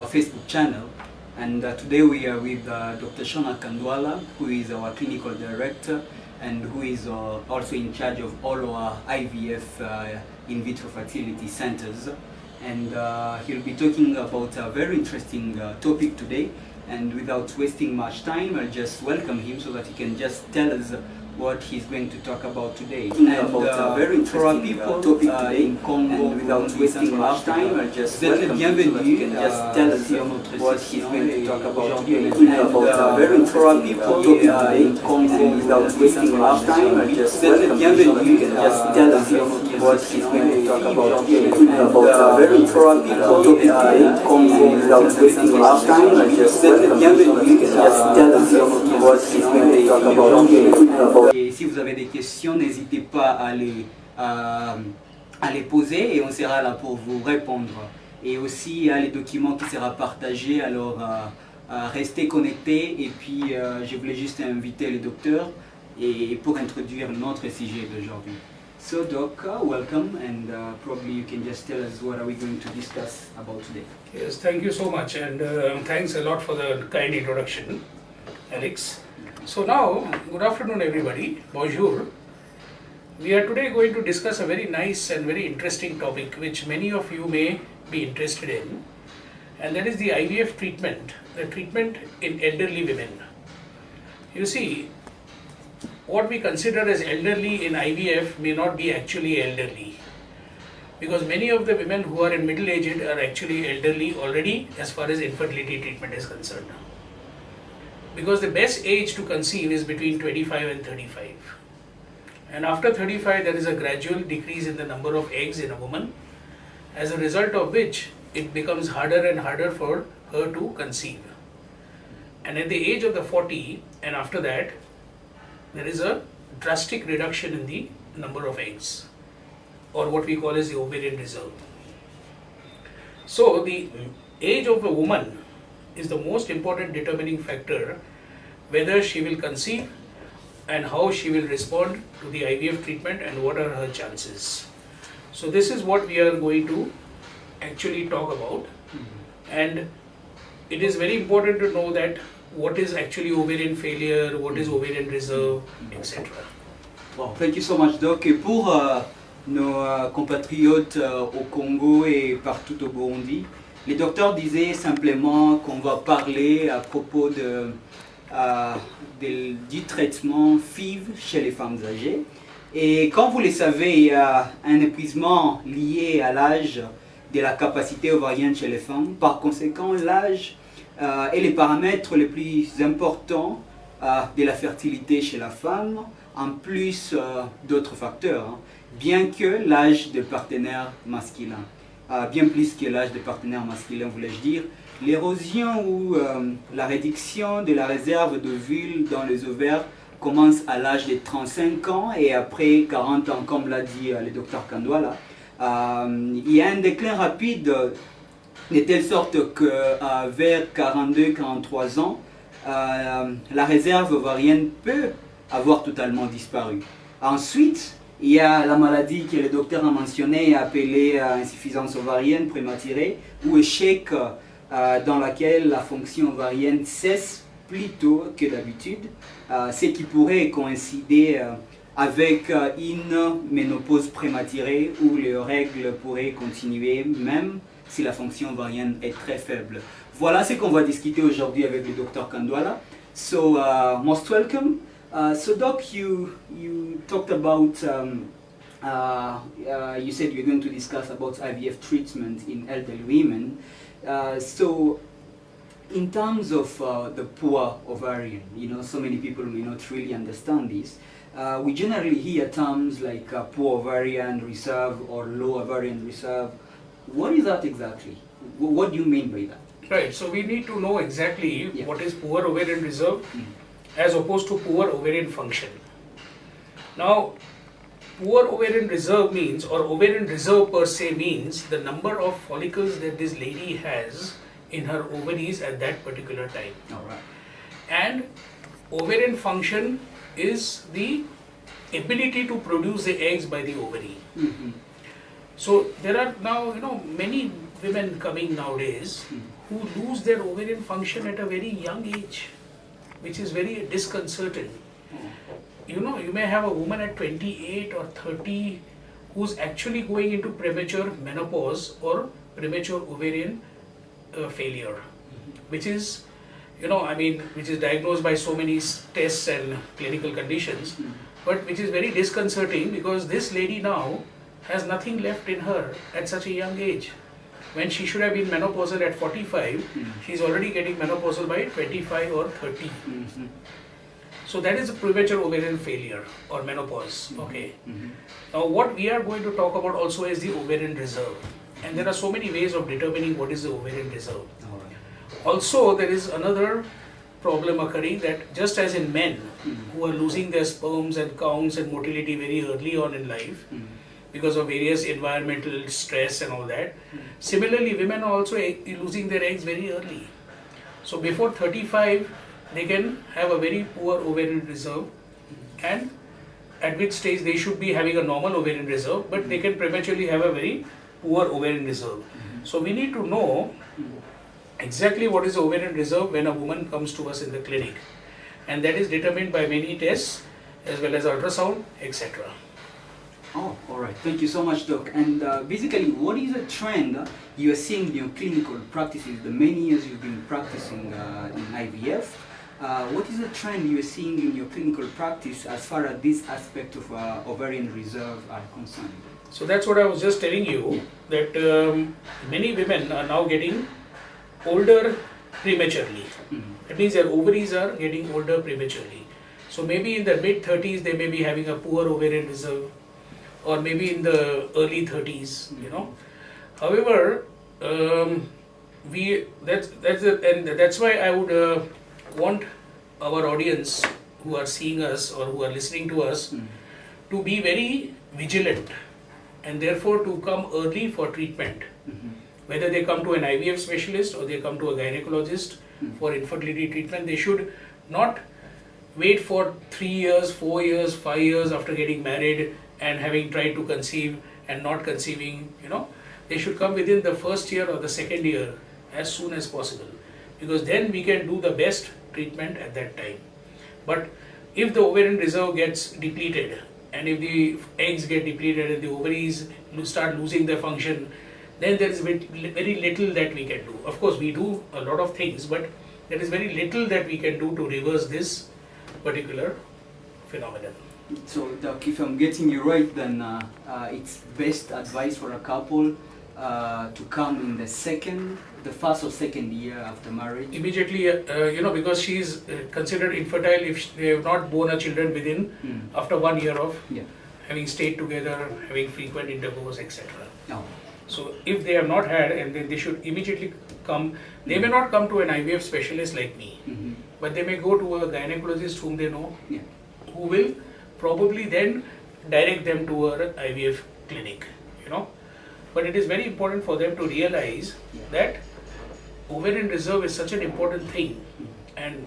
Facebook channel, and today we are with Dr. Shona Kandwala, who is our clinical director and who is also in charge of all our IVF in vitro fertility centers. And he'll be talking about a very interesting topic today. And without wasting much time, I'll just welcome him so that he can just tell us what he's going to talk about today. And very for our people topic today, in Congo, and without wasting much time, I'll just welcome him so that he can just tell us what he's going to talk about today. And very for our people topic today, in Congo, without wasting much time, I'll just welcome him so that he can just tell us what he's going to talk about today. And very for our people topic today, in Congo, without wasting much time, I'll just welcome him so that he can just tell us what he's going to talk about today. Et si vous avez des questions, n'hésitez pas à les poser et on sera là pour vous répondre. Et aussi, il y a les documents qui seront partagés, alors restez connectés. Et puis, je voulais juste inviter le docteur et pour introduire notre sujet d'aujourd'hui. So, Doc, welcome, and probably you can just tell us what are we going to discuss about today. Yes, thank you so much, and thanks a lot for the kind introduction, Alex. So now, good afternoon everybody, bonjour. We are today going to discuss a very nice and very interesting topic which many of you may be interested in, and that is the IVF treatment, the treatment in elderly women. You see, what we consider as elderly in IVF may not be actually elderly, because many of the women who are in middle aged are actually elderly already as far as infertility treatment is concerned. Because the best age to conceive is between 25 and 35. And after 35, there is a gradual decrease in the number of eggs in a woman, as a result of which it becomes harder and harder for her to conceive. And at the age of the 40 and after that, there is a drastic reduction in the number of eggs, or what we call as the ovarian reserve. So the age of a woman is the most important determining factor whether she will conceive and how she will respond to the IVF treatment and what are her chances. So this is what we are going to actually talk about, and it is very important to know that what is actually ovarian failure, what is ovarian reserve, etc. Bon, thank you so much, Doc. Et pour nos compatriotes au Congo et partout au Burundi, les docteurs disaient simplement qu'on va parler à propos du traitement FIV chez les femmes âgées. Et comme vous le savez, il y a un épuisement lié à l'âge de la capacité ovarienne chez les femmes. Par conséquent, l'âge est le paramètre le plus important de la fertilité chez la femme, en plus d'autres facteurs, bien que l'âge du partenaire masculin. Bien plus que l'âge des partenaires masculins, voulais-je dire. L'érosion ou la réduction de la réserve d'ovules dans les ovaires commence à l'âge de 35 ans et après 40 ans, comme l'a dit le docteur Kandwala. Il y a un déclin rapide de telle sorte que vers 42-43 ans, la réserve ovarienne peut avoir totalement disparu. Ensuite, il y a la maladie que le docteur a mentionnée, appelée insuffisance ovarienne prématurée, ou échec dans laquelle la fonction ovarienne cesse plus tôt que d'habitude, ce qui pourrait coïncider avec une ménopause prématurée où les règles pourraient continuer même si la fonction ovarienne est très faible. Voilà ce qu'on va discuter aujourd'hui avec le docteur Kandwala. So, most welcome. So Doc, you talked about, you said you're going to discuss about IVF treatment in elderly women. So in terms of the poor ovarian, you know, so many people may not really understand this. We generally hear terms like poor ovarian reserve or low ovarian reserve. What is that exactly? What do you mean by that? Right, so we need to know exactly what is poor ovarian reserve as opposed to poor ovarian function. Now, poor ovarian reserve means, or ovarian reserve per se means, the number of follicles that this lady has in her ovaries at that particular time. Alright. And ovarian function is the ability to produce the eggs by the ovary. So there are now, many women coming nowadays who lose their ovarian function at a very young age, which is very disconcerting. You know, you may have a woman at 28 or 30 who's actually going into premature menopause or premature ovarian failure, which is, you know, I mean, which is diagnosed by so many tests and clinical conditions, but which is very disconcerting because this lady now has nothing left in her at such a young age. When she should have been menopausal at 45, she's already getting menopausal by 25 or 30. So that is a premature ovarian failure or menopause. Okay. Now what we are going to talk about also is the ovarian reserve. And there are so many ways of determining what is the ovarian reserve. Also, there is another problem occurring that just as in men who are losing their sperms and counts and motility very early on in life because of various environmental stress and all that, similarly women are also losing their eggs very early. So before 35, they can have a very poor ovarian reserve, and at which stage they should be having a normal ovarian reserve, but they can prematurely have a very poor ovarian reserve. So we need to know exactly what is the ovarian reserve when a woman comes to us in the clinic, and that is determined by many tests as well as ultrasound, etc. Oh, all right. Thank you so much, Doc. And basically, what is a trend you are seeing in your clinical practices, the many years you've been practicing in IVF? What is the trend you are seeing in your clinical practice as far as this aspect of ovarian reserve are concerned? So that's what I was just telling you, that many women are now getting older prematurely. That means their ovaries are getting older prematurely. So maybe in their mid 30s they may be having a poor ovarian reserve, or maybe in the early 30s, you know. However, that's why I would want our audience who are seeing us or who are listening to us to be very vigilant, and therefore to come early for treatment. Whether they come to an IVF specialist or they come to a gynecologist for infertility treatment, they should not wait for 3 years, 4 years, 5 years after getting married and having tried to conceive and not conceiving, you know. They should come within the first year or the second year as soon as possible, because then we can do the best treatment at that time. But if the ovarian reserve gets depleted, and if the eggs get depleted and the ovaries start losing their function, then there is very little that we can do. Of course, we do a lot of things, but there is very little that we can do to reverse this particular phenomenon. So, Doc, if I'm getting you right, then it's best advice for a couple to come in the first or second year after marriage? Immediately, you know, because she is considered infertile if they have not born a children within, after 1 year of having stayed together, having frequent intercourse, etc. No. So if they have not had, and then they should immediately come. They may not come to an IVF specialist like me, but they may go to a gynecologist whom they know, who will probably then direct them to an IVF clinic, you know. But it is very important for them to realize that ovarian reserve is such an important thing, and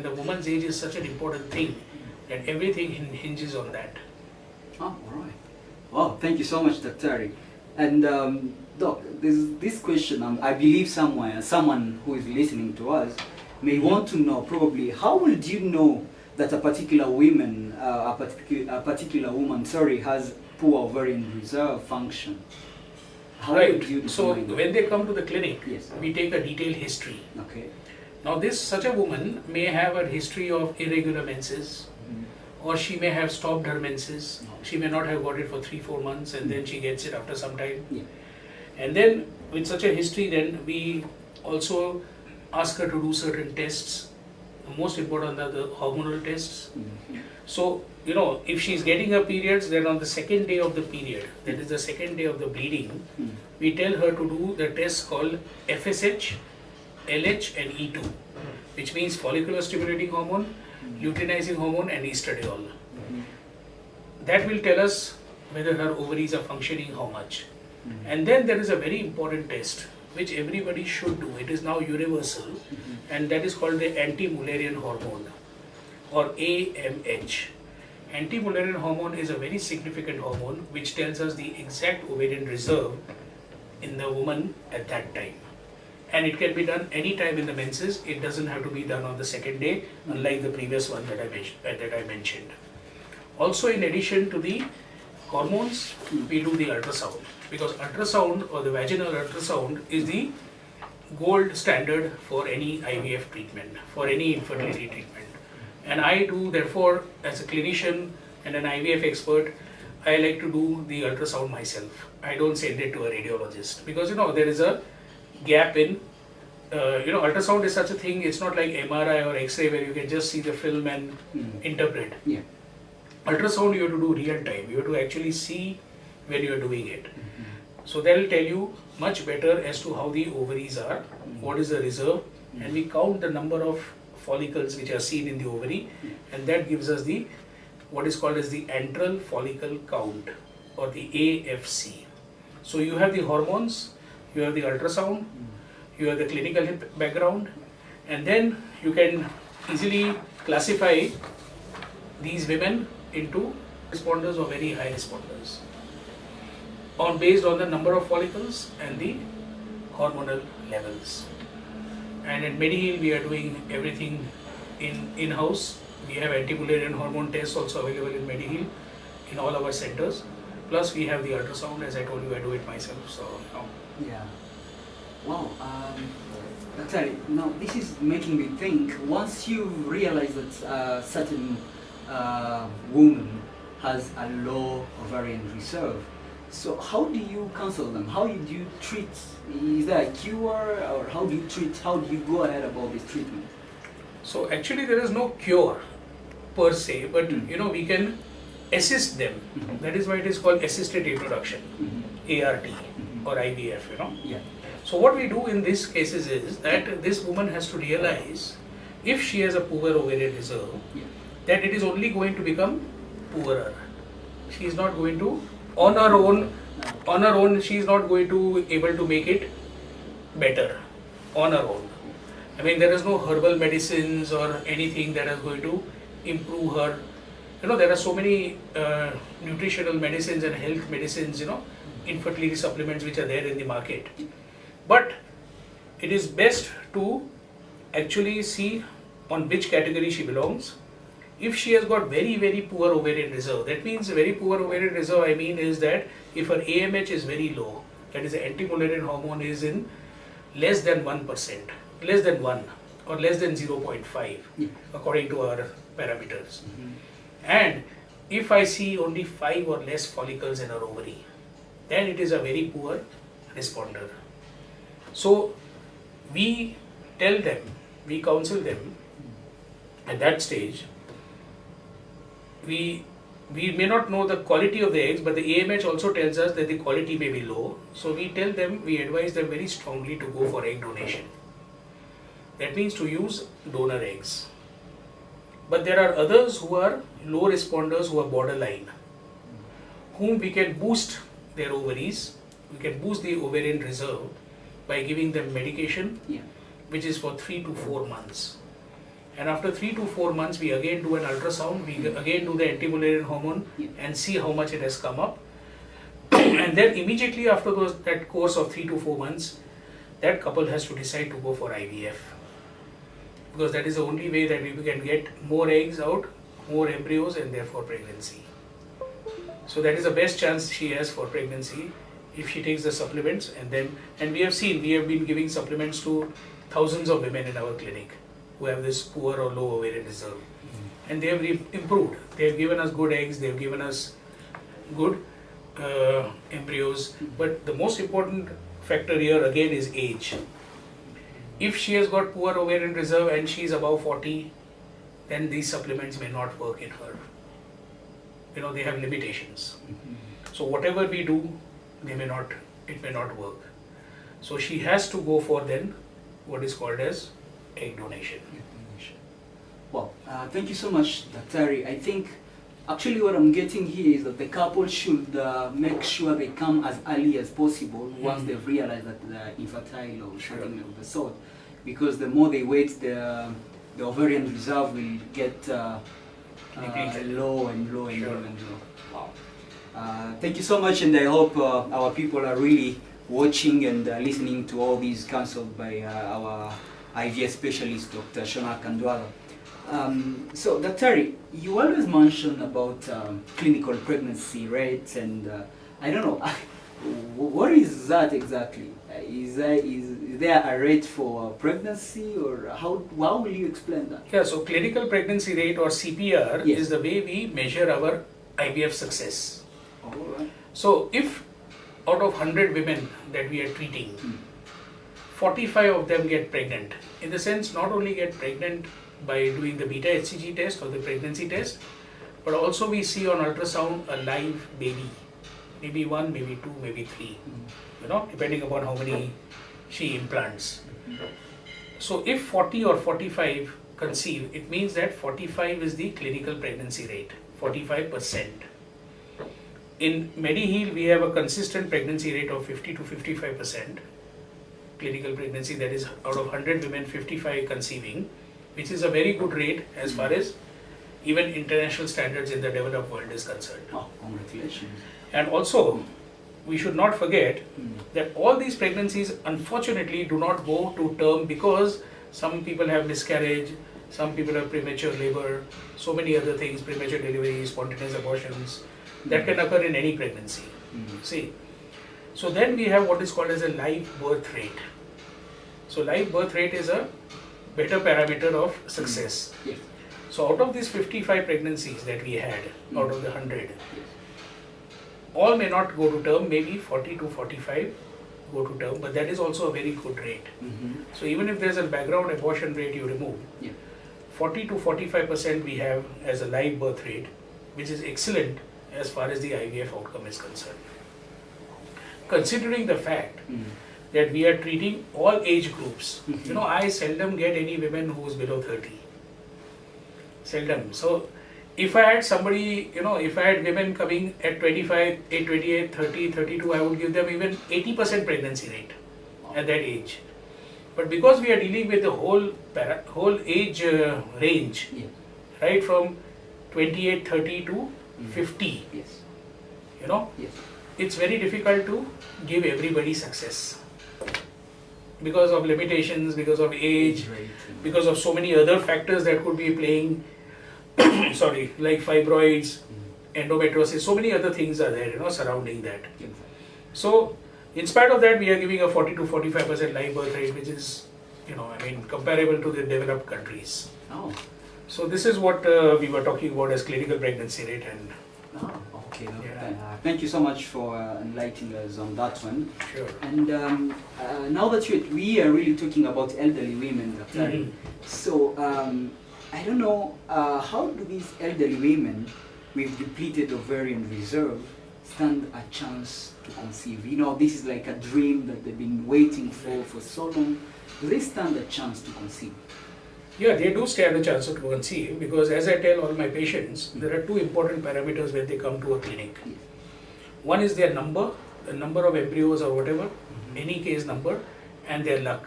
the woman's age is such an important thing, that everything hinges on that. Oh, all right. Wow, thank you so much, Dr. And Doc, this question, I believe someone who is listening to us may want to know probably, how would you know that a particular woman, has poor ovarian reserve function? How would you So define that? when they come to the clinic, Yes. we take a detailed history. Okay. Now such a woman may have a history of irregular menses, or she may have stopped her menses. She may not have got it for 3-4 months, and then she gets it after some time. And then with such a history, then we also ask her to do certain tests. The most important are the hormonal tests. So, you know, if she's getting her periods, then on the second day of the period, that is the second day of the bleeding, we tell her to do the tests called FSH, LH and E2, which means follicular stimulating hormone, luteinizing hormone and estradiol. That will tell us whether her ovaries are functioning, how much. And then there is a very important test which everybody should do. It is now universal, and that is called the anti-Mullerian hormone, or AMH. Anti-Mullerian hormone is a very significant hormone which tells us the exact ovarian reserve in the woman at that time. and it can be done anytime in the menses. It doesn't have to be done on the second day, unlike the previous one that I mentioned. Also, in addition to the hormones, we do the ultrasound, because ultrasound or the vaginal ultrasound is the gold standard for any IVF treatment, for any infertility treatment. And I do, therefore, as a clinician and an IVF expert, I like to do the ultrasound myself. I don't send it to a radiologist, because there is a gap in ultrasound is such a thing. It's not like MRI or X-ray where you can just see the film and interpret. Yeah. Ultrasound you have to do real time. You have to actually see when you are doing it. So that will tell you much better as to how the ovaries are, what is the reserve, and we count the number of follicles which are seen in the ovary, and that gives us the what is called as the antral follicle count, or the AFC. So you have the hormones, you have the ultrasound, you have the clinical background, and then you can easily classify these women into responders or very high responders based on the number of follicles and the hormonal levels. And at Mediheal we are doing everything in-house. We have anti-Mullerian hormone tests also available in Mediheal in all our centers. Plus we have the ultrasound, as I told you, I do it myself. So yeah. Wow. Actually, now this is making me think. Once you realize that certain woman has a low ovarian reserve, so how do you counsel them? How do you treat? Is there a cure, or how do you treat? How do you go ahead about this treatment? So actually there is no cure per se, but we can assist them. That is why it is called assisted reproduction, ART or IVF. Yeah. So what we do in these cases is that this woman has to realize, if she has a poor ovarian reserve, that it is only going to become poorer. She is not going to, on her own, she is not going to able to make it better on her own. I mean, there is no herbal medicines or anything that is going to improve her. There are so many nutritional medicines and health medicines, infertility supplements which are there in the market. But it is best to actually see on which category she belongs. If she has got very, very poor ovarian reserve, that means very poor ovarian reserve, I mean, is that if her AMH is very low, that is the anti-Mullerian hormone is in less than 1%, less than 1 or less than 0.5 according to our parameters. And if I see only 5 or less follicles in her ovary, then it is a very poor responder. So we tell them, we counsel them at that stage. We may not know the quality of the eggs, but the AMH also tells us that the quality may be low. So we tell them, we advise them very strongly to go for egg donation. That means to use donor eggs. But there are others who are low responders, who are borderline, whom we can boost their ovaries, we can boost the ovarian reserve by giving them medication, which is for 3 to 4 months. And after 3 to 4 months, we again do an ultrasound, we again do the anti-Mullerian hormone and see how much it has come up. And then immediately after that course of 3 to 4 months, that couple has to decide to go for IVF. Because that is the only way that we can get more eggs out, more embryos, and therefore pregnancy. So that is the best chance she has for pregnancy if she takes the supplements. And we have been giving supplements to thousands of women in our clinic who have this poor or low ovarian reserve. And they have improved. They have given us good eggs, they have given us good embryos. But the most important factor here again is age. If she has got poor ovarian reserve and she is above 40, then these supplements may not work in her. They have limitations. So whatever we do, it may not work. So she has to go for then what is called as egg donation. Well, thank you so much, Dr. I think actually what I'm getting here is that the couple should make sure they come as early as possible once they've realized that they're infertile or something of the sort, because the more they wait, the ovarian reserve will get low and low. Wow. Thank you so much, and I hope our people are really watching and listening to all these counseled by our IVF specialist, Dr. Shona Kandwala. So, Dr. you always mention about clinical pregnancy rates, and I don't know, what is that exactly? Is there a rate for pregnancy, or how will you explain that? Yeah, so clinical pregnancy rate, or CPR, Yes. is the way we measure our IVF success. All right. So if out of 100 women that we are treating, 45 of them get pregnant. In the sense, not only get pregnant by doing the beta HCG test or the pregnancy test, but also we see on ultrasound a live baby. Maybe one, maybe two, maybe three, depending upon how many she implants. So if 40 or 45 conceive, it means that 45 is the clinical pregnancy rate, 45%. In MediHeal, we have a consistent pregnancy rate of 50 to 55% clinical pregnancy, that is out of 100 women, 55 conceiving, which is a very good rate as far as even international standards in the developed world is concerned. Oh, congratulations. And also, we should not forget that all these pregnancies unfortunately do not go to term, because some people have miscarriage, some people have premature labor, so many other things, premature delivery, spontaneous abortions, that can occur in any pregnancy. See, so then we have what is called as a live birth rate. So live birth rate is a better parameter of success. Yes. So out of these 55 pregnancies that we had, out of the 100, all may not go to term, maybe 40 to 45 go to term, but that is also a very good rate. So even if there's a background abortion rate you remove, 40 to 45% we have as a live birth rate, which is excellent as far as the IVF outcome is concerned. Considering the fact that we are treating all age groups, I seldom get any women who is below 30. Seldom. So if I had somebody, if I had women coming at 25, 28, 30, 32, I would give them even 80% pregnancy rate at that age. But because we are dealing with the whole age range, right from 28, 30 to 50, it's very difficult to give everybody success. Because of limitations, because of age, because of so many other factors that could be playing, like fibroids, endometriosis, so many other things are there, surrounding that. So, in spite of that, we are giving a 40 to 45% live birth rate, which is, comparable to the developed countries. Oh. So, this is what we were talking about as clinical pregnancy rate. And okay. Thank you so much for enlightening us on that one. Sure. And now that we are really talking about elderly women, Dr. So I don't know, how do these elderly women with depleted ovarian reserve stand a chance to conceive? This is like a dream that they've been waiting for so long. Do they stand a chance to conceive? Yeah, they do stand a chance to conceive, because as I tell all my patients, there are two important parameters when they come to a clinic. One is their number, the number of embryos or whatever, any case number, and their luck.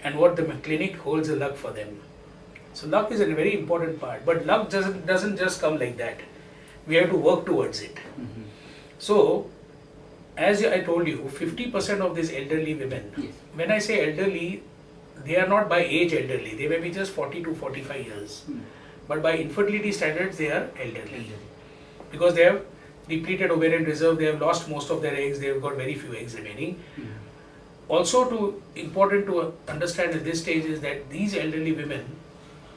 And what the clinic holds a luck for them. So luck is a very important part, but luck doesn't just come like that. We have to work towards it. So, as I told you, 50% of these elderly women, when I say elderly, they are not by age elderly, they may be just 40 to 45 years. But by infertility standards, they are elderly. Because they have depleted ovarian reserve, they have lost most of their eggs, they have got very few eggs remaining. Also, important to understand at this stage is that these elderly women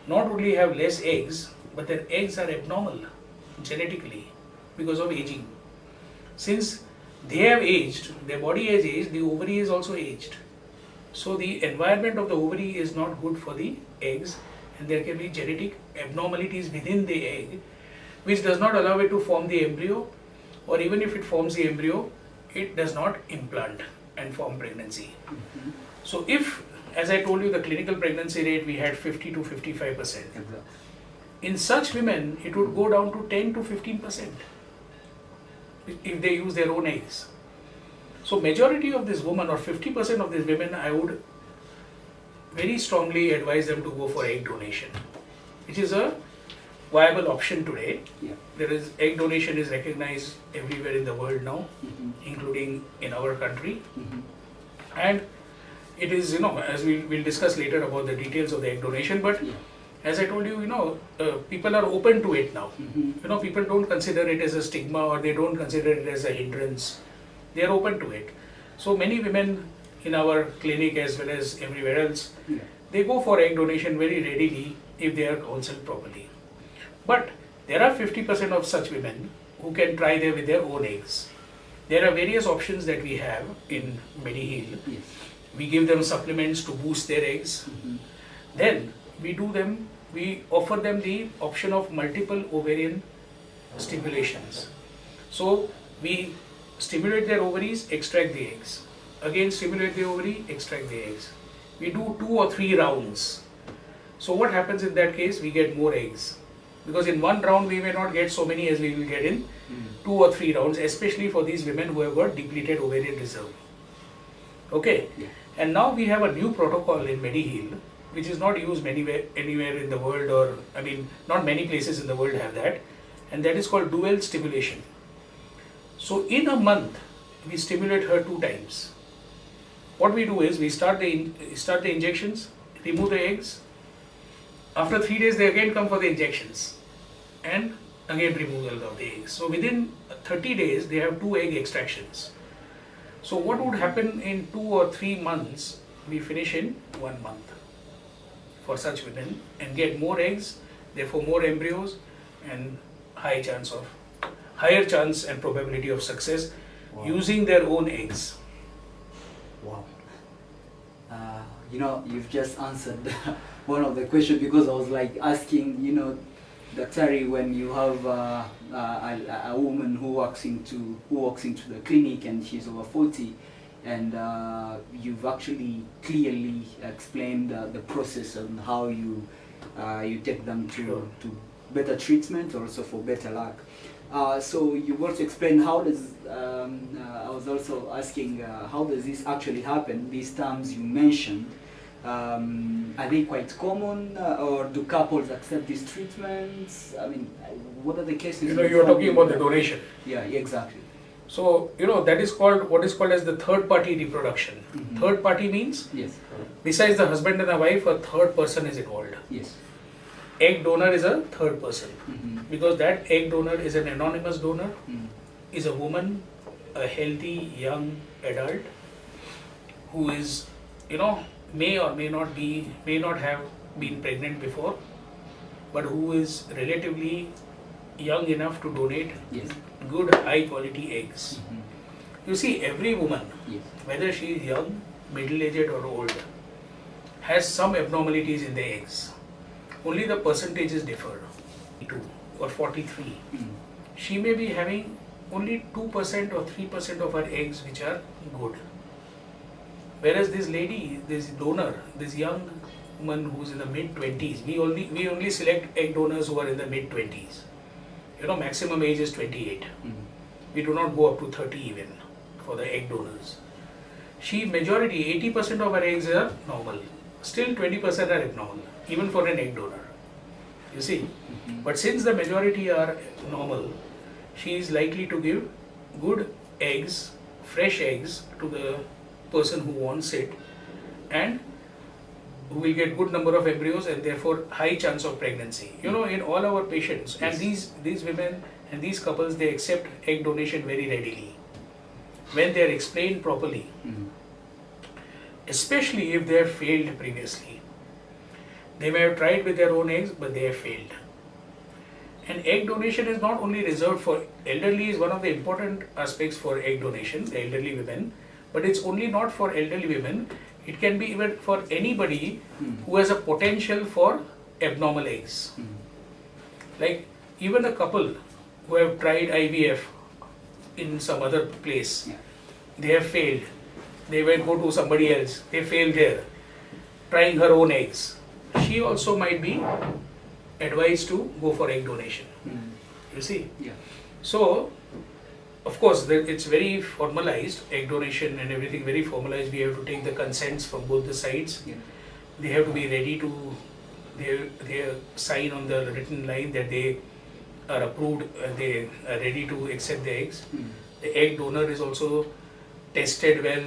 not only have less eggs, but their eggs are abnormal genetically because of aging. Since they have aged, their body has aged, the ovary is also aged. So the environment of the ovary is not good for the eggs, and there can be genetic abnormalities within the egg, which does not allow it to form the embryo, or even if it forms the embryo, it does not implant and form pregnancy. So if, as I told you, the clinical pregnancy rate we had 50 to 55%. In such women, it would go down to 10 to 15% if they use their own eggs. So majority of this women, or 50% of these women, I would very strongly advise them to go for egg donation, which is a viable option today. Yeah. There is egg donation is recognized everywhere in the world now, including in our country. And it is, as we'll discuss later about the details of the egg donation, but as I told you, people are open to it now. People don't consider it as a stigma, or they don't consider it as a hindrance. They are open to it. So many women in our clinic as well as everywhere else, they go for egg donation very readily if they are counseled properly. But there are 50% of such women who can try with their own eggs. There are various options that we have in MediHeal. Yes. We give them supplements to boost their eggs. Then we offer them the option of multiple ovarian stimulations. So we stimulate their ovaries, extract the eggs. Again stimulate the ovary, extract the eggs. We do 2 or 3 rounds. So what happens in that case? We get more eggs. Because in one round we may not get so many as we will get in 2 or 3 rounds, especially for these women who have got depleted ovarian reserve. Okay? Yeah. And now we have a new protocol in MediHeal, which is not used anywhere in the world, or not many places in the world have that, and that is called dual stimulation. So in a month, we stimulate her 2 times. What we do is we start the injections, remove the eggs. After 3 days, they again come for the injections, and again removal of the eggs. So within 30 days, they have 2 egg extractions. So what would happen in 2 or 3 months, we finish in 1 month for such women and get more eggs, therefore more embryos, and higher chance and probability of success using their own eggs. Wow. You've just answered one of the questions, because I was like asking, Daktari, when you have a woman who walks into the clinic and she's over 40, and you've actually clearly explained the process and how you take them to better treatment, also for better luck. So you also explained how does, I was also asking, how does this actually happen? These terms you mentioned, are they quite common, or do couples accept these treatments? What are the cases? You're talking about the donation. Yeah, exactly. So, that is called, what is called as the third party reproduction. Third party means, besides the husband and the wife, a third person is involved. Yes. Egg donor is a third person, because that egg donor is an anonymous donor, is a woman, a healthy young adult who is, may or may not have been pregnant before, but who is relatively young enough to donate good high quality eggs. You see, every woman, whether she is young, middle-aged or old, has some abnormalities in the eggs. Only the percentages differ. 2 or 43. She may be having only 2% or 3% of her eggs which are good. Whereas this lady, this donor, this young woman who's in the mid-20s, we only select egg donors who are in the mid-20s. Maximum age is 28. We do not go up to 30 even for the egg donors. Majority, 80% of her eggs are normal. Still 20% are abnormal, even for an egg donor. You see? But since the majority are normal, she is likely to give good eggs, fresh eggs to the person who wants it, and who will get good number of embryos and therefore high chance of pregnancy. In all our patients, and these women and these couples, they accept egg donation very readily when they are explained properly, especially if they have failed previously. They may have tried with their own eggs, but they have failed. And egg donation is not only reserved for elderly, is one of the important aspects for egg donation, the elderly women, but it's only not for elderly women. It can be even for anybody who has a potential for abnormal eggs. Like even a couple who have tried IVF in some other place, they have failed. They will go to somebody else, they failed there, trying her own eggs. She also might be advised to go for egg donation. You see? So, of course, it's very formalized, egg donation and everything very formalized. We have to take the consents from both the sides. They have to be ready to they sign on the written line that they are approved, they are ready to accept the eggs. The egg donor is also tested well,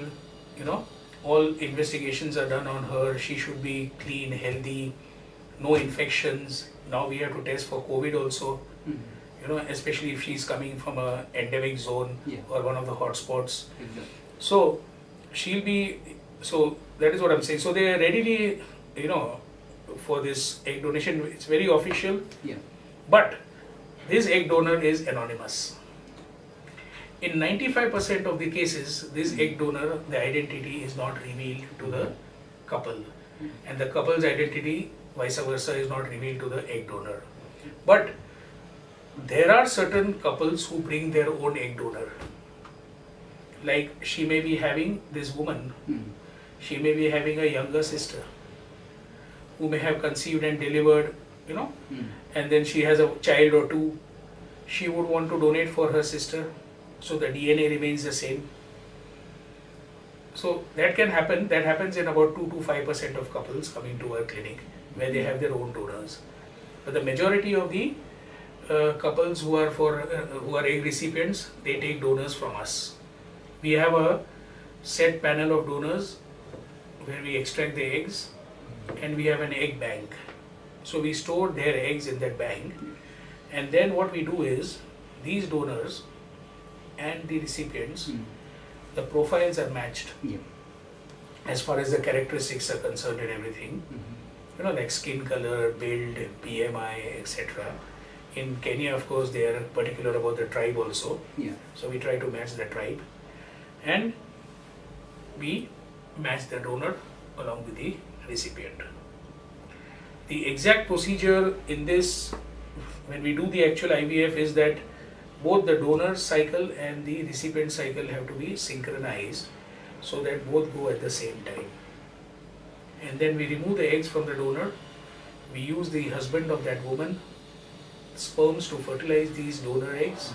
you know, all investigations are done on her. She should be clean, healthy, no infections. Now we have to test for COVID also, you know, especially if she's coming from a endemic zone or one of the hotspots. So she'll be, so that is what I'm saying. So they are readily, you know, for this egg donation, it's very official. But this egg donor is anonymous. In 95% of the cases, this egg donor, the identity is not revealed to the couple, and the couple's identity, vice versa, is not revealed to the egg donor. But there are certain couples who bring their own egg donor. Like she may be having, this woman, she may be having a younger sister who may have conceived and delivered, you know, and then she has a child or two. She would want to donate for her sister, so the DNA remains the same. So that can happen. That happens in about 2 to 5% of couples coming to our clinic where they have their own donors. But the majority of the couples who are egg recipients, they take donors from us. We have a set panel of donors where we extract the eggs, and we have an egg bank. So we store their eggs in that bank, and then what we do is these donors and the recipients, the profiles are matched as far as the characteristics are concerned and everything. You know, like skin color, build, BMI, etc. In Kenya, of course, they are particular about the tribe also. So we try to match the tribe, and we match the donor along with the recipient. The exact procedure in this, when we do the actual IVF, is that both the donor cycle and the recipient cycle have to be synchronized so that both go at the same time. And then we remove the eggs from the donor. We use the husband of that woman sperms to fertilize these donor eggs.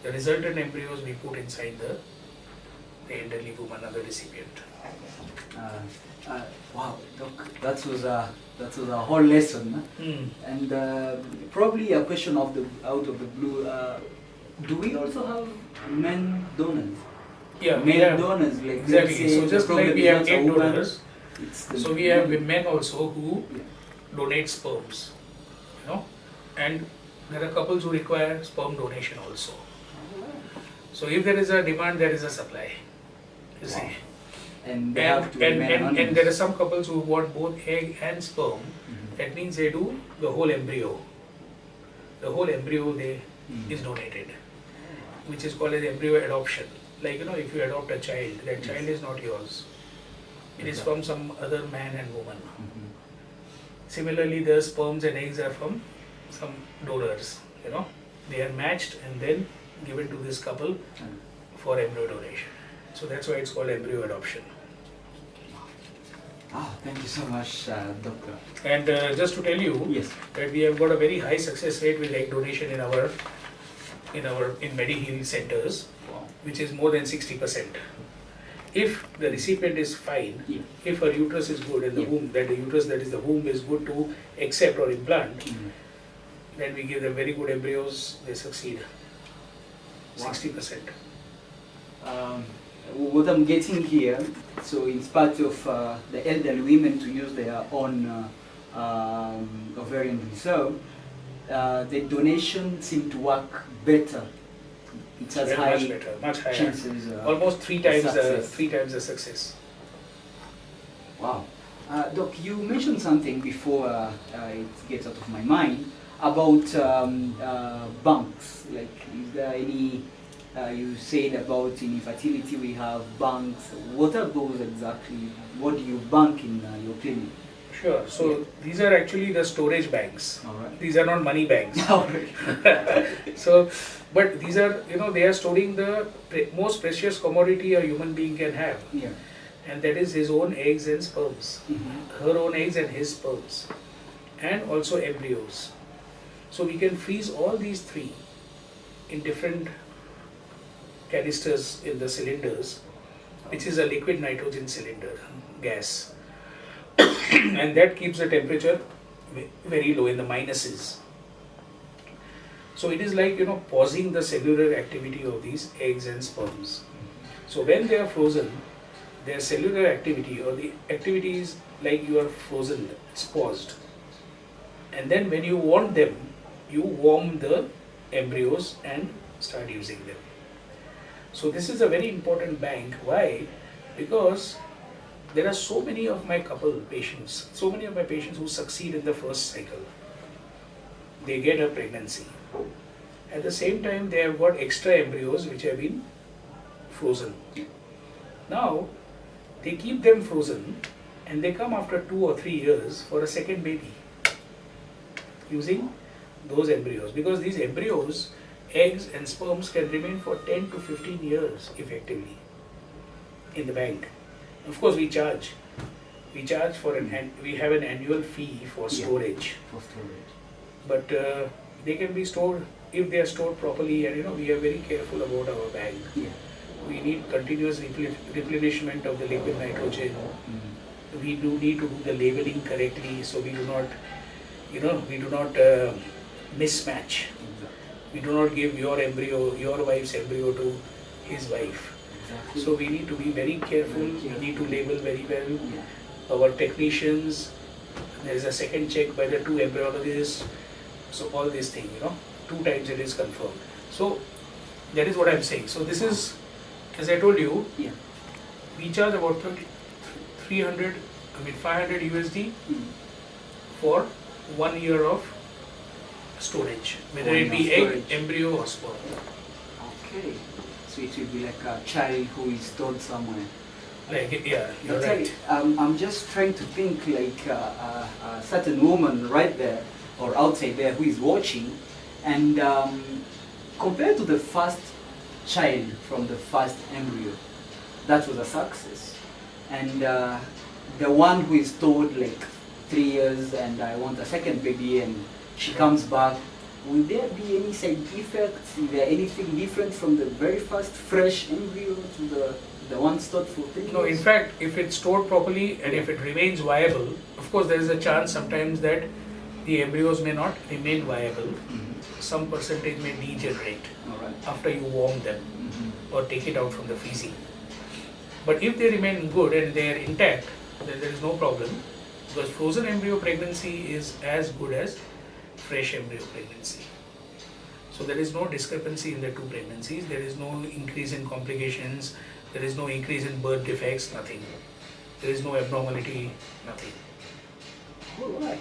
The resultant embryos we put inside the elderly woman or the recipient. Wow, Doc, that was a whole lesson. And probably a question out of the blue. Do we also have men donors? Yeah, male donors, like exactly. So just like we have egg donors, so we have men also who donate sperms, you know, and there are couples who require sperm donation also. So if there is a demand, there is a supply. You see. And there are some couples who want both egg and sperm. That means they do the whole embryo. The whole embryo is donated, which is called as embryo adoption. Like, you know, if you adopt a child, that child is not yours. It is from some other man and woman. Similarly, the sperms and eggs are from some donors. You know, they are matched and then given to this couple for embryo donation. So that's why it's called embryo adoption. Thank you so much, Doctor. And just to tell you that we have got a very high success rate with egg donation in Mediheal centers, which is more than 60%. If the recipient is fine, if her uterus is good and the womb, that is the womb is good to accept or implant, then we give them very good embryos, they succeed. 60%. What I'm getting here, so in spite of the elderly women to use their own ovarian reserve, the donation seemed to work better. It has much higher chances. Almost three times the success. Wow. Doc, you mentioned something before it gets out of my mind about banks. Like, is there any? You said about in fertility we have banks. What are those exactly? What do you bank in your clinic? Sure. So these are actually the storage banks. These are not money banks. So, but these are, you know, they are storing the most precious commodity a human being can have. And that is his own eggs and sperms. Her own eggs and his sperms. And also embryos. So we can freeze all these three in different canisters in the cylinders, which is a liquid nitrogen cylinder gas. And that keeps the temperature very low in the minuses. So it is like, pausing the cellular activity of these eggs and sperms. So when they are frozen, their cellular activity or the activity is like you are frozen, it's paused. And then when you want them, you warm the embryos and start using them. So this is a very important bank. Why? Because there are so many of my patients who succeed in the first cycle. They get a pregnancy. At the same time, they have got extra embryos which have been frozen. Now, they keep them frozen and they come after 2 or 3 years for a second baby using those embryos, because these embryos, eggs and sperms can remain for 10 to 15 years effectively in the bank. Of course, we charge for we have an annual fee for storage. But they can be stored if they are stored properly, and we are very careful about our bank. We need continuous replenishment of the liquid nitrogen. We do need to do the labeling correctly, so we do not mismatch. We do not give your wife's embryo to his wife. So we need to be very careful. We need to label very well. Our technicians, there is a second check by the 2 embryologists. So all these things, 2 times it is confirmed. So that is what I am saying. So this is, as I told you, we charge about 500 USD for 1 year of storage, whether it be egg, embryo or sperm. Okay. So it will be like a child who is stored somewhere. You're right. I'm just trying to think like a certain woman right there or outside there who is watching, and compared to the first child from the first embryo, that was a success. And the one who is told like 3 years and I want a second baby, and she comes back, will there be any side effects? Is there anything different from the very first fresh embryo to the one stored for 3 years? No, in fact, if it's stored properly and if it remains viable, of course there is a chance sometimes that the embryos may not remain viable. Some percentage may degenerate after you warm them or take it out from the freezing. But if they remain good and they are intact, then there is no problem, because frozen embryo pregnancy is as good as fresh embryo pregnancy. So there is no discrepancy in the 2 pregnancies. There is no increase in complications. There is no increase in birth defects, nothing. There is no abnormality, nothing. Alright.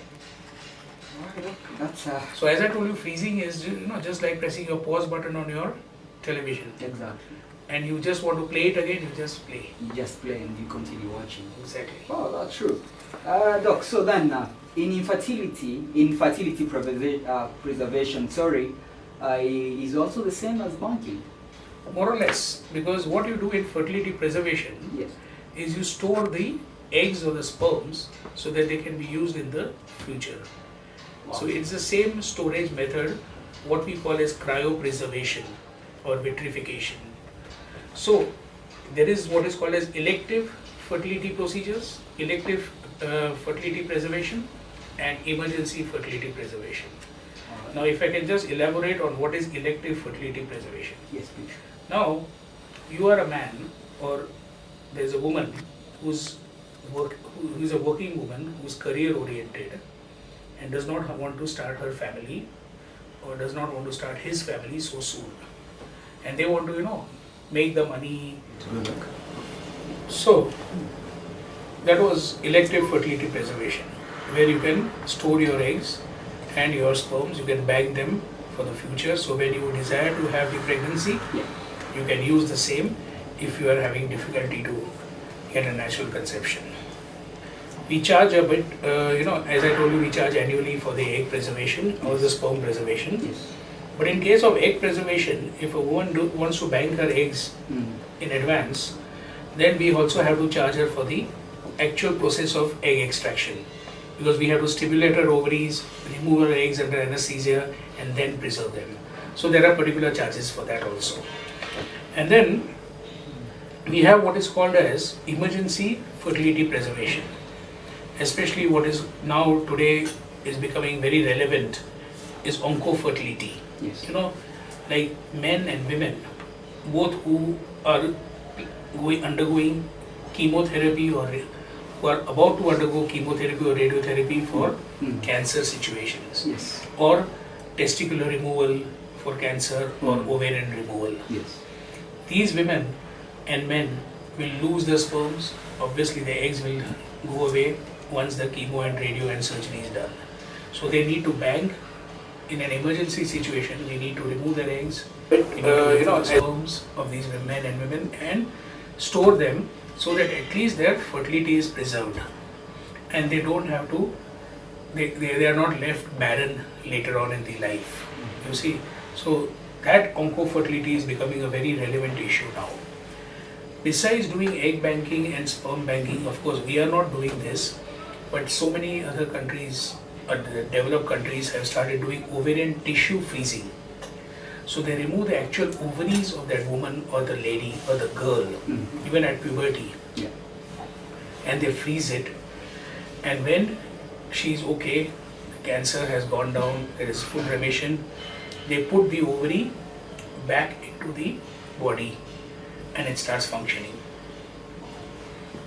So as I told you, freezing is just like pressing your pause button on your television. Exactly. And you just want to play it again, you just play. You just play and you continue watching. Exactly. Oh, that's true. Doc, so then in fertility preservation, is also the same as banking? More or less, because what you do in fertility preservation is you store the eggs or the sperms so that they can be used in the future. Wow. So it's the same storage method, what we call as cryopreservation or vitrification. So there is what is called as elective fertility procedures, elective fertility preservation, and emergency fertility preservation. Now if I can just elaborate on what is elective fertility preservation. Yes, please. Now you are a man, or there is a woman who is a working woman who is career oriented and does not want to start her family or does not want to start his family so soon, and they want to make the money. So that was elective fertility preservation, where you can store your eggs and your sperms, you can bank them for the future, so when you desire to have the pregnancy, you can use the same if you are having difficulty to get a natural conception. We charge a bit, as I told you, we charge annually for the egg preservation or the sperm preservation. Yes. But in case of egg preservation, if a woman wants to bank her eggs in advance, then we also have to charge her for the actual process of egg extraction, because we have to stimulate her ovaries, remove her eggs under anesthesia, and then preserve them. So there are particular charges for that also. And then we have what is called as emergency fertility preservation, especially what is now today is becoming very relevant is oncofertility. Yes. You know, like men and women, both who are undergoing chemotherapy or who are about to undergo chemotherapy or radiotherapy for cancer situations, Yes. or testicular removal for cancer or ovarian removal. Yes. These women and men will lose their sperms. Obviously, the eggs will go away once the chemo and radio and surgery is done. So they need to bank. In an emergency situation, we need to remove their eggs, sperms of these men and women, and store them so that at least their fertility is preserved, and they don't have to. They are not left barren later on in the life. You see, so that oncofertility is becoming a very relevant issue now. Besides doing egg banking and sperm banking, of course, we are not doing this, but so many other countries, the developed countries, have started doing ovarian tissue freezing. So they remove the actual ovaries of that woman or the lady or the girl, even at puberty, and they freeze it. And when she's okay, the cancer has gone down, there is full remission, they put the ovary back into the body and it starts functioning.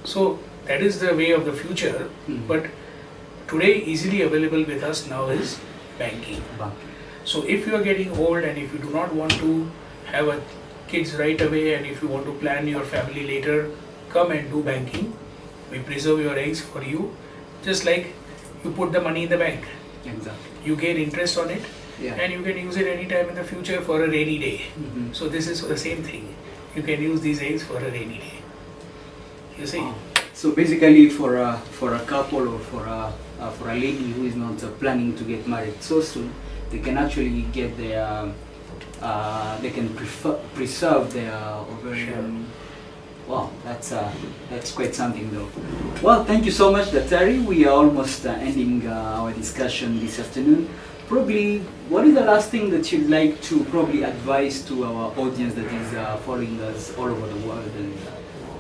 So that is the way of the future, but today easily available with us now is banking. So if you are getting old and if you do not want to have a kids right away and if you want to plan your family later, come and do banking. We preserve your eggs for you, just like you put the money in the bank. Exactly. You gain interest on it, and you can use it anytime in the future for a rainy day. So this is the same thing. You can use these eggs for a rainy day. You see? So basically, for a couple or for a lady who is not planning to get married so soon, they can actually get their they can preserve their ovarian. Wow, that's quite something though. Well, thank you so much, Daktari. We are almost ending our discussion this afternoon. Probably, what is the last thing that you'd like to probably advise to our audience that is following us all over the world, and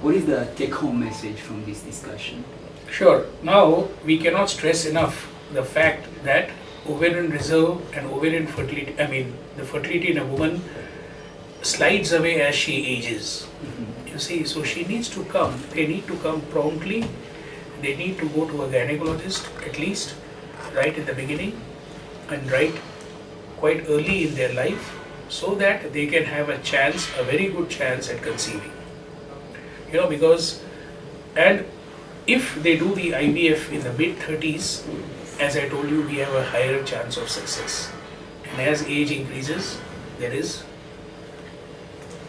what is the take-home message from this discussion? Sure. Now, we cannot stress enough the fact that ovarian reserve and ovarian fertility, the fertility in a woman slides away as she ages. You see, so she needs to come, they need to come promptly, they need to go to a gynecologist at least right in the beginning and right quite early in their life so that they can have a chance, a very good chance at conceiving. You know, because, and if they do the IVF in the mid-30s, as I told you, we have a higher chance of success. And as age increases, there is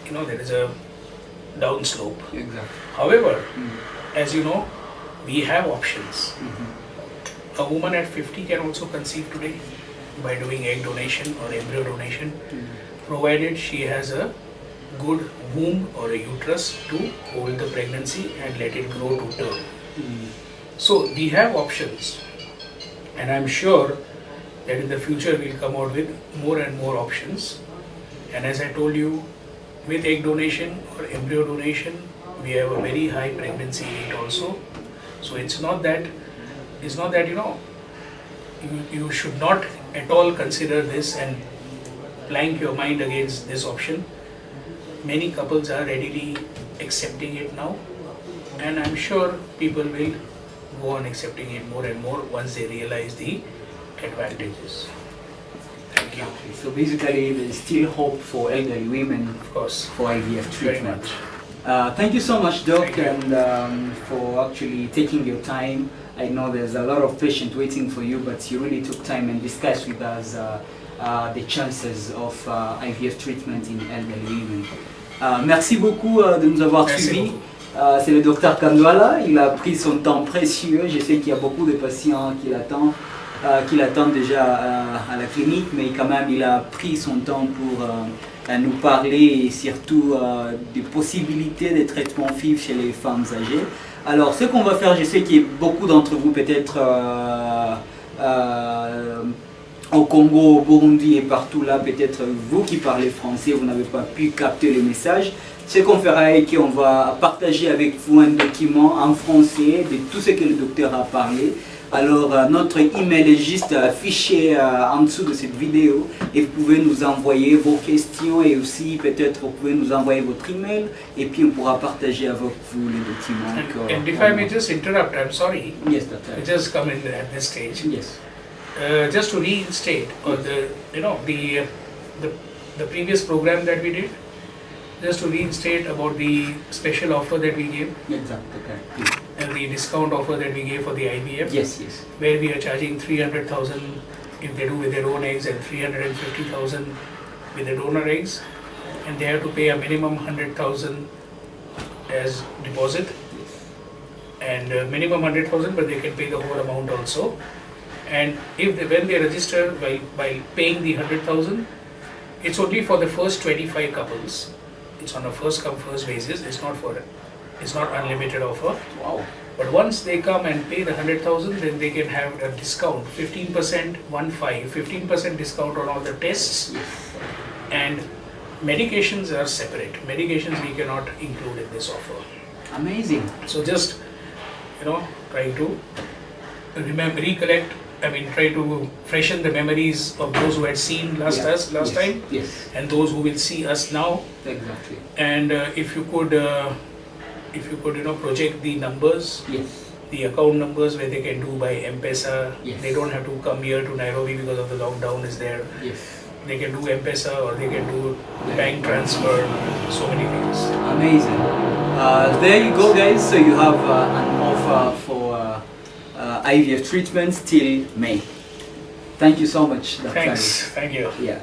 a downslope. Exactly. However, as you know, we have options. A woman at 50 can also conceive today by doing egg donation or embryo donation, provided she has a good womb or a uterus to hold the pregnancy and let it grow to term. So we have options, and I'm sure that in the future we'll come out with more and more options. And as I told you, with egg donation or embryo donation, we have a very high pregnancy rate also. So it's not that you should not at all consider this and blank your mind against this option. Many couples are readily accepting it now, and I'm sure people will go on accepting it more and more once they realize the advantages. Thank you. So basically, there's still hope for elderly women, Of course. for IVF Very treatment. much. Thank you so much, Doc, Thank you. and for actually taking your time. I know there's a lot of patients waiting for you, but you really took time and discussed with us the chances of IVF treatment in elderly women. Merci beaucoup de nous avoir Merci suivis. beaucoup. C'est le docteur Kandwala, il a pris son temps précieux. Je sais qu'il y a beaucoup de patients qui l'attendent déjà à la clinique, mais quand même il a pris son temps pour nous parler et surtout des possibilités de traitement FIV chez les femmes âgées. Alors ce qu'on va faire, je sais qu'il y a beaucoup d'entre vous peut-être au Congo, au Burundi et partout là, peut-être vous qui parlez français, vous n'avez pas pu capter le message. Ce qu'on fera est qu'on va partager avec vous un document en français de tout ce que le docteur a parlé. Alors, notre email est juste affiché en dessous de cette vidéo et vous pouvez nous envoyer vos questions et aussi peut-être vous pouvez nous envoyer votre email et puis on pourra partager avec vous les documents. And if I may just interrupt, I'm sorry. Yes, that's right. I just come in at this stage. Yes. Just to reinstate the previous program that we did, just to reinstate about the special offer that we gave Exactly. Okay. and the discount offer that we gave for the IVF. Yes, yes. Where we are charging 300,000 if they do with their own eggs and 350,000 with the donor eggs, and they have to pay a minimum 100,000 as deposit and minimum 100,000, but they can pay the whole amount also. And if when they register by paying the 100,000, it's only for the first 25 couples. It's on a first come first basis. It's not unlimited offer. Wow. But once they come and pay the 100,000, then they can have a discount, 15%, 15% discount on all the tests. Yes. And medications are separate. Medications we cannot include in this offer. Amazing. So just trying to recollect. Try to freshen the memories of those who had seen last time, Yes. and those who will see us now. Exactly. And if you could project the numbers, Yes. the account numbers where they can do by M-Pesa. Yes. They don't have to come here to Nairobi because of the lockdown is there. Yes. They can do M-Pesa or they can do bank transfer, so many things. Amazing. There you go, guys. So you have an offer for IVF treatments till May. Thank you so much, Dr. Thanks. Thank you. Yeah.